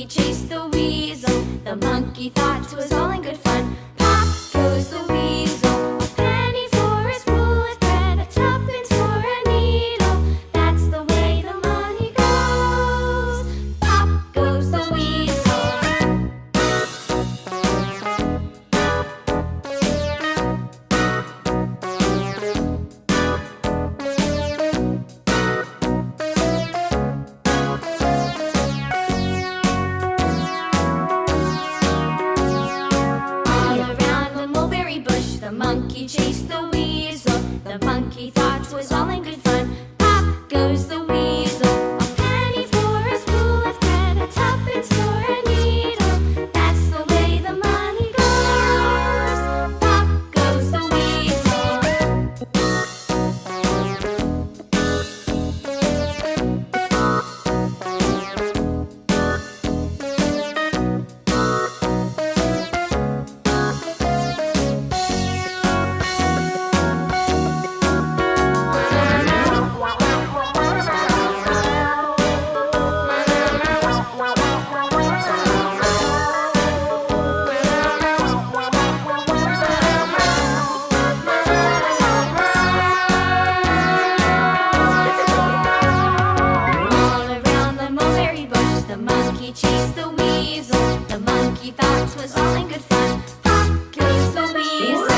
monkey chased the weasel. The monkey thought 'twas all in good fun. Pop goes the weasel. A penny for a spool of thread, a tuppence for a needle. That's the way the money goes. Pop goes the weasel. The monkey chased the weasel. The monkey thought 'twas all in good fun. Pop goes the weasel. A penny for a spool of thread, a tuppence for a needle. That's the way the money goes. Pop goes the weasel. The monkey chased the weasel. The monkey thought 'twas all in good fun. Pop goes the weasel.